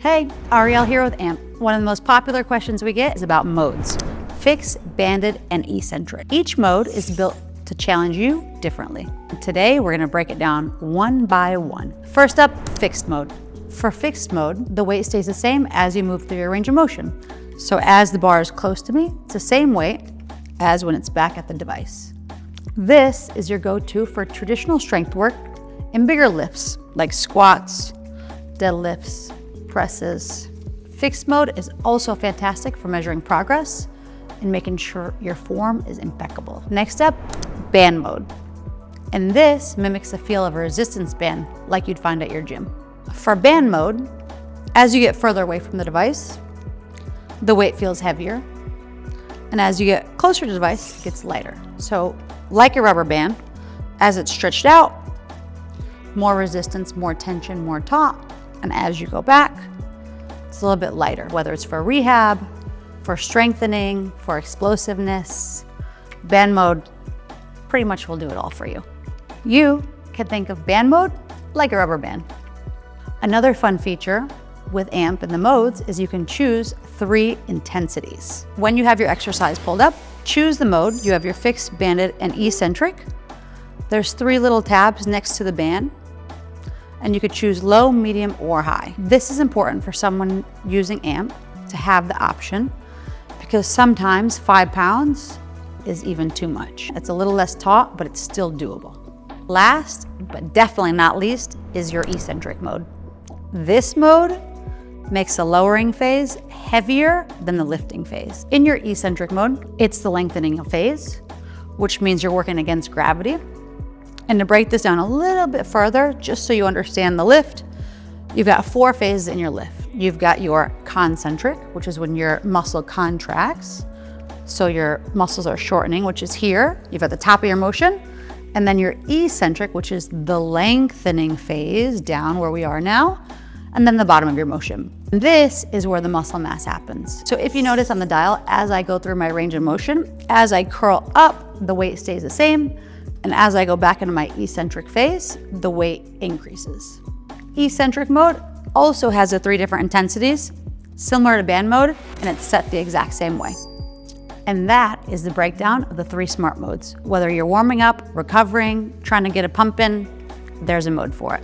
Hey, Ariel here with AMP. One of the most popular questions we get is about modes: fixed, banded, and eccentric. Each mode is built to challenge you differently. Today, we're gonna break it down one by one. First up, fixed mode. For fixed mode, the weight stays the same as you move through your range of motion. So as the bar is close to me, it's the same weight as when it's back at the device. This is your go-to for traditional strength work and bigger lifts like squats, deadlifts, presses. Fixed mode is also fantastic for measuring progress and making sure your form is impeccable. Next up, band mode. And this mimics the feel of a resistance band like you'd find at your gym. For band mode, as you get further away from the device, the weight feels heavier. And as you get closer to the device, it gets lighter. So like a rubber band, as it's stretched out, more resistance, more tension, more taut. And as you go back, it's a little bit lighter, whether it's for rehab, for strengthening, for explosiveness. Band mode pretty much will do it all for you. You can think of band mode like a rubber band. Another fun feature with AMP and the modes is you can choose 3 intensities. When you have your exercise pulled up, choose the mode. You have your fixed, banded, and eccentric. There's 3 little tabs next to the band, and you could choose low, medium, or high. This is important for someone using AMP to have the option, because sometimes 5 pounds is even too much. It's a little less taut, but it's still doable. Last, but definitely not least, is your eccentric mode. This mode makes the lowering phase heavier than the lifting phase. In your eccentric mode, it's the lengthening phase, which means you're working against gravity. And to break this down a little bit further, just so you understand the lift, you've got 4 phases in your lift. You've got your concentric, which is when your muscle contracts, so your muscles are shortening, which is here. You've got the top of your motion. And then your eccentric, which is the lengthening phase, down where we are now, and then the bottom of your motion. This is where the muscle mass happens. So if you notice on the dial, as I go through my range of motion, as I curl up, the weight stays the same. And as I go back into my eccentric phase, the weight increases. Eccentric mode also has the 3 different intensities, similar to band mode, and it's set the exact same way. And that is the breakdown of the 3 smart modes. Whether you're warming up, recovering, trying to get a pump in, there's a mode for it.